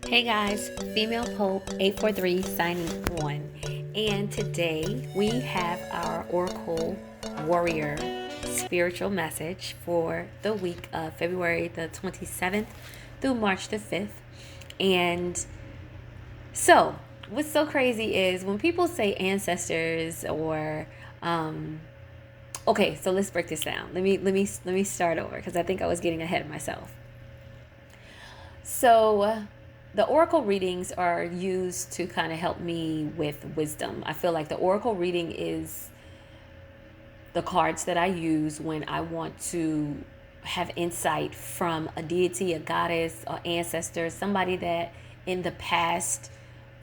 Hey guys, Female Pope 843 signing on. And today we have our Oracle Warrior spiritual message for the week of February the 27th through March the 5th. And so, what's so crazy is when people say ancestors or okay, so let's break this down. Let me start over because I think I was getting ahead of myself. So, the oracle readings are used to kind of help me with wisdom. I feel like the oracle reading is the cards that I use when I want to have insight from a deity, a goddess, or ancestor, somebody that in the past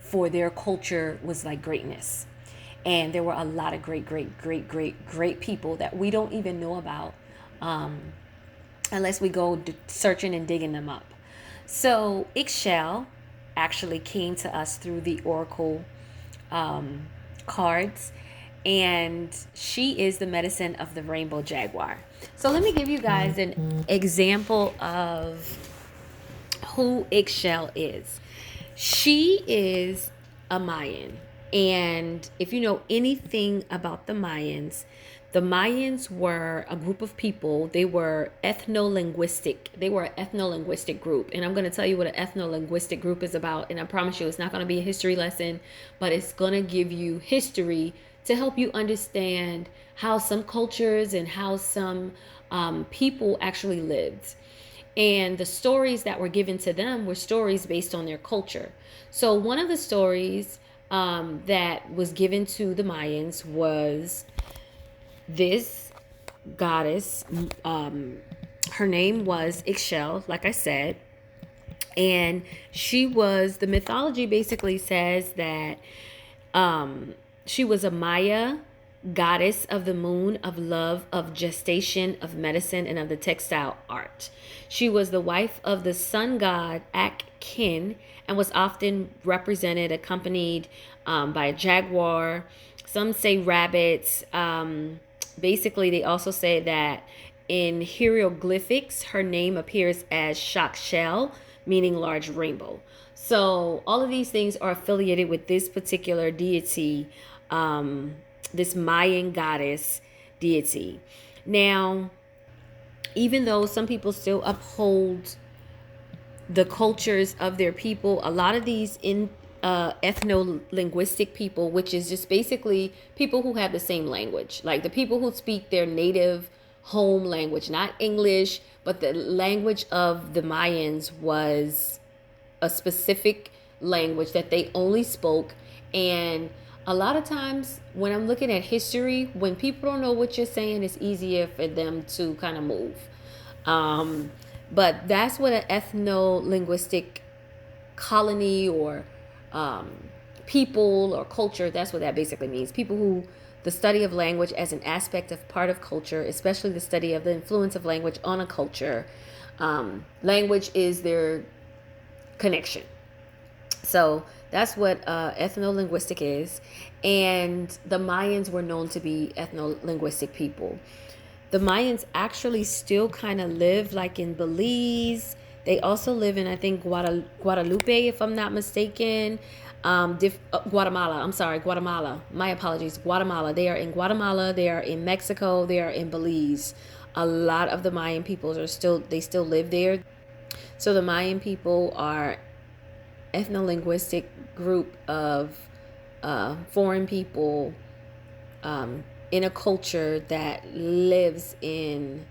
for their culture was like greatness. And there were a lot of great people that we don't even know about unless we go searching and digging them up. So IXCHEL actually came to us through the Oracle cards, and she is the medicine of the rainbow jaguar. So let me give you guys an example of who IXCHEL is. She is a Mayan. And if you know anything about the Mayans were a group of people. They were ethno-linguistic. They were an ethno-linguistic group. And I'm going to tell you what an ethno-linguistic group is about. And I promise you it's not going to be a history lesson, but it's going to give you history to help you understand how some cultures and how some people actually lived. And the stories that were given to them were stories based on their culture. So one of the stories that was given to the Mayans was this goddess. Her name was IXCHEL, like I said. And the mythology basically says that she was a Maya goddess of the moon, of love, of gestation, of medicine, and of the textile art. She was the wife of the sun god Ak-Kin and was often accompanied by a jaguar. Some say rabbits. Basically, they also say that in hieroglyphics, her name appears as Shakshel, meaning large rainbow. So all of these things are affiliated with this particular deity, this Mayan goddess deity. Now, even though some people still uphold the cultures of their people, a lot of these ethno-linguistic people, which is just basically people who have the same language, like the people who speak their native home language, not English, but the language of the Mayans was a specific language that they only spoke. And a lot of times when I'm looking at history, when people don't know what you're saying, it's easier for them to kind of move. But that's what an ethno-linguistic colony or people or culture, that's what that basically means. People who the study of language as an aspect of part of culture, especially the study of the influence of language on a culture. Language is their connection. So that's what ethno-linguistic is. And the Mayans were known to be ethno-linguistic people. The Mayans actually still kind of live like in Belize. They also live in, I think, Guadalupe, if I'm not mistaken. Guatemala. My apologies, Guatemala. They are in Guatemala. They are in Mexico. They are in Belize. A lot of the Mayan peoples still live there. So the Mayan people are ethno-linguistic group of foreign people in a culture that lives in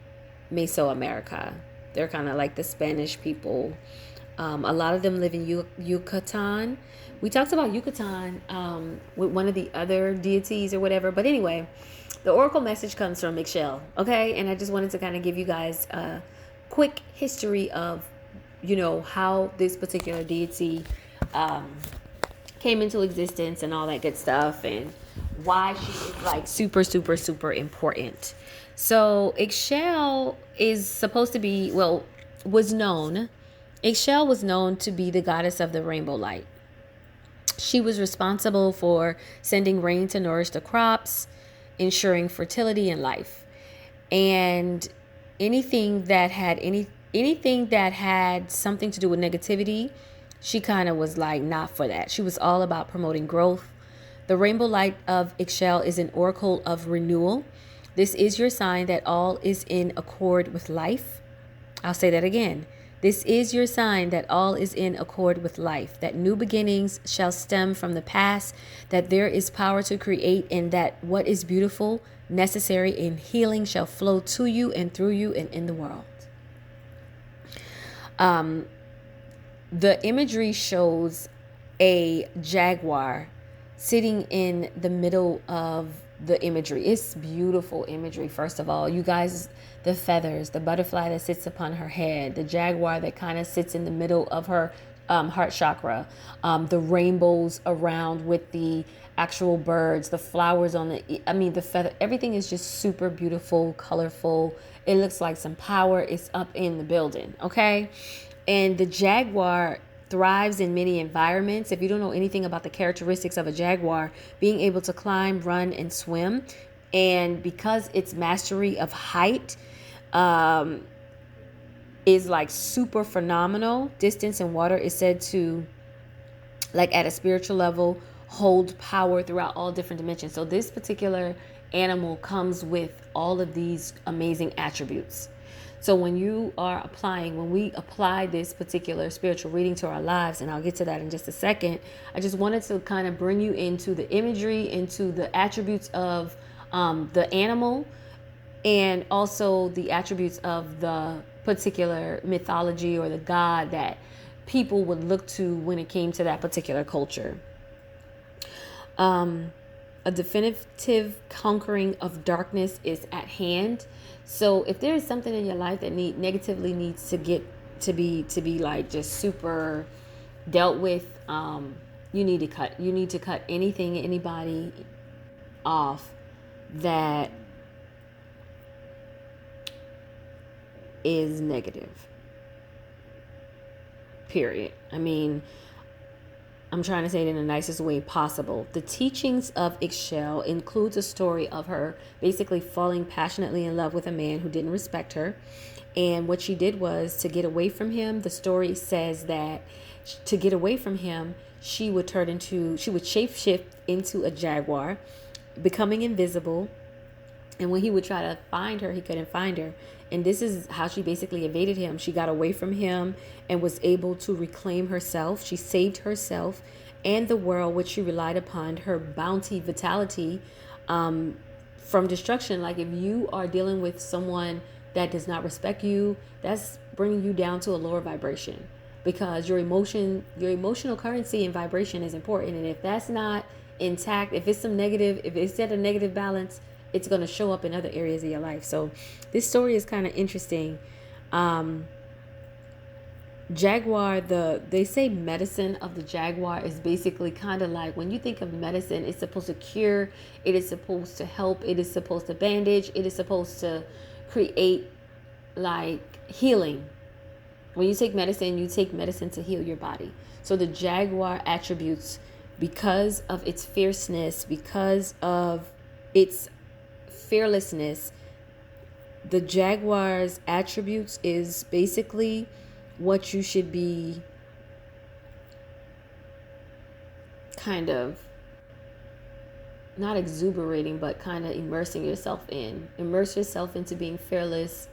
Mesoamerica. They're kind of like the Spanish people. A lot of them live in Yucatan. We talked about Yucatan with one of the other deities or whatever. But anyway, the oracle message comes from IXCHEL, okay? And I just wanted to kind of give you guys a quick history of, how this particular deity came into existence and all that good stuff, and why she is like super, super, super important. So IXCHEL is supposed to be, IXCHEL was known to be the goddess of the rainbow light. She was responsible for sending rain to nourish the crops, ensuring fertility and life. And anything that had something to do with negativity, she kind of was like not for that. She was all about promoting growth. The rainbow light of IXCHEL is an oracle of renewal. This is your sign that all is in accord with life. I'll say that again. This is your sign that all is in accord with life, that new beginnings shall stem from the past, that there is power to create, and that what is beautiful, necessary, and healing shall flow to you and through you and in the world. The imagery shows a jaguar sitting in the middle of the imagery. It's beautiful imagery. First of all, you guys, the feathers, the butterfly that sits upon her head, the jaguar that kind of sits in the middle of her heart chakra, the rainbows around with the actual birds, the flowers on the feather, everything is just super beautiful, colorful. It looks like some power is up in the building. Okay. And the jaguar thrives in many environments. If you don't know anything about the characteristics of a jaguar, being able to climb, run, and swim, and because its mastery of height is like super phenomenal, distance and water is said to, like at a spiritual level, hold power throughout all different dimensions. So this particular animal comes with all of these amazing attributes. So when we apply this particular spiritual reading to our lives, and I'll get to that in just a second, I just wanted to kind of bring you into the imagery, into the attributes of the animal, and also the attributes of the particular mythology or the god that people would look to when it came to that particular culture. A definitive conquering of darkness is at hand. So if there is something in your life that negatively needs to get to be like just super dealt with, you need to cut anything, anybody off that is negative. Period. I mean, I'm trying to say it in the nicest way possible. The teachings of IXCHEL includes a story of her basically falling passionately in love with a man who didn't respect her. And what she did was to get away from him. The story says that to get away from him, she would shapeshift into a jaguar, becoming invisible. And when he would try to find her, he couldn't find her. And this is how she basically evaded him. She got away from him and was able to reclaim herself. She saved herself and the world, which she relied upon her bounty, vitality, from destruction. Like if you are dealing with someone that does not respect you, that's bringing you down to a lower vibration, because your emotional currency and vibration is important. And if that's not intact, if it's at a negative balance, it's going to show up in other areas of your life. So this story is kind of interesting. Jaguar, they say medicine of the jaguar is basically kind of like, when you think of medicine, it's supposed to cure, it is supposed to help, it is supposed to bandage, it is supposed to create like healing. When you take medicine to heal your body. So the jaguar attributes, because of its fierceness, because of its fearlessness, the jaguar's attributes is basically what you should be kind of not exuberating, but kind of immersing yourself in. Immerse yourself into being fearless.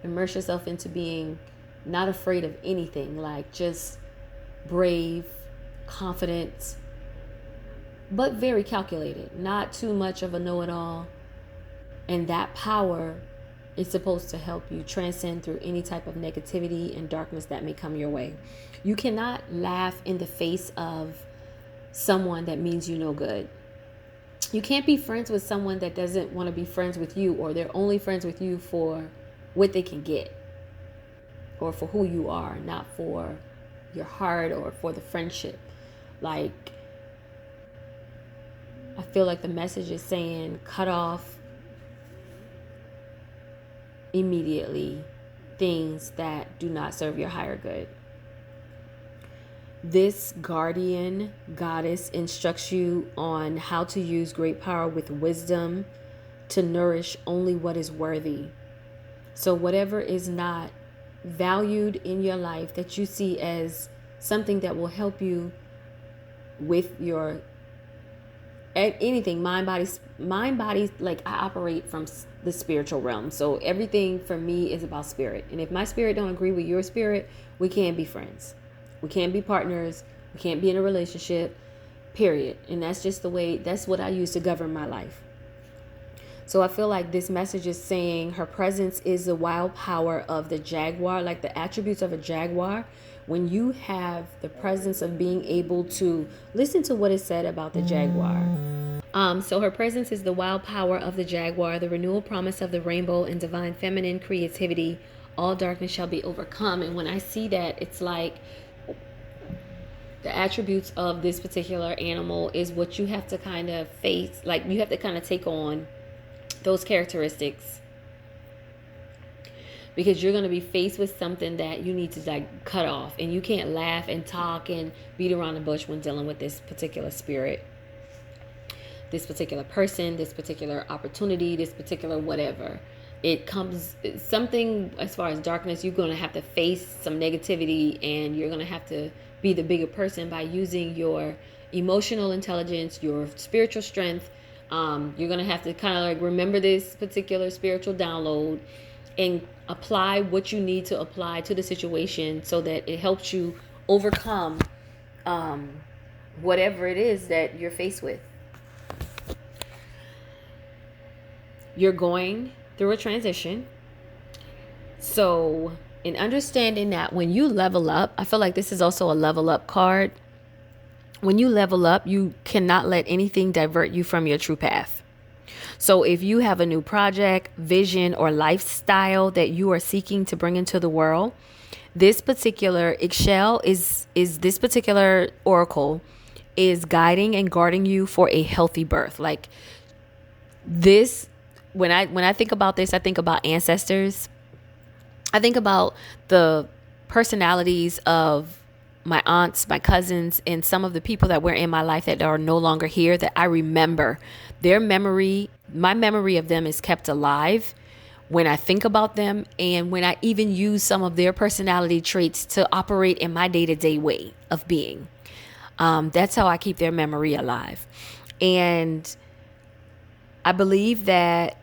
Immerse yourself into being not afraid of anything, like just brave, confident, but very calculated, not too much of a know-it-all. And that power is supposed to help you transcend through any type of negativity and darkness that may come your way. You cannot laugh in the face of someone that means you no good. You can't be friends with someone that doesn't want to be friends with you, or they're only friends with you for what they can get, or for who you are, not for your heart or for the friendship. Like, I feel like the message is saying cut off immediately things that do not serve your higher good. This guardian goddess instructs you on how to use great power with wisdom to nourish only what is worthy. So whatever is not valued in your life that you see as something that will help you with your anything, mind, body. Like, I operate from the spiritual realm. So everything for me is about spirit. And if my spirit don't agree with your spirit, we can't be friends. We can't be partners. We can't be in a relationship, period. And that's just the way, that's what I use to govern my life. So I feel like this message is saying her presence is the wild power of the jaguar, like the attributes of a jaguar. When you have the presence of being able to listen to what is said about the jaguar. So her presence is the wild power of the jaguar, the renewal promise of the rainbow and divine feminine creativity. All darkness shall be overcome. And when I see that, it's like the attributes of this particular animal is what you have to kind of face. Like, you have to kind of take on those characteristics, because you're going to be faced with something that you need to like cut off, and you can't laugh and talk and beat around the bush when dealing with this particular spirit, this particular person, this particular opportunity, this particular whatever. It comes something as far as darkness, you're going to have to face some negativity, and you're going to have to be the bigger person by using your emotional intelligence, your spiritual strength. You're going to have to kind of like remember this particular spiritual download and apply what you need to apply to the situation so that it helps you overcome whatever it is that you're faced with. You're going through a transition. So in understanding that when you level up, I feel like this is also a level up card. When you level up, you cannot let anything divert you from your true path. So if you have a new project, vision, or lifestyle that you are seeking to bring into the world, this particular IXCHEL is this particular oracle is guiding and guarding you for a healthy birth. Like this, when I think about this, I think about ancestors. I think about the personalities of my aunts, my cousins, and some of the people that were in my life that are no longer here, that I remember their memory. My memory of them is kept alive when I think about them, and when I even use some of their personality traits to operate in my day-to-day way of being. That's how I keep their memory alive. And I believe that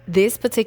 this particular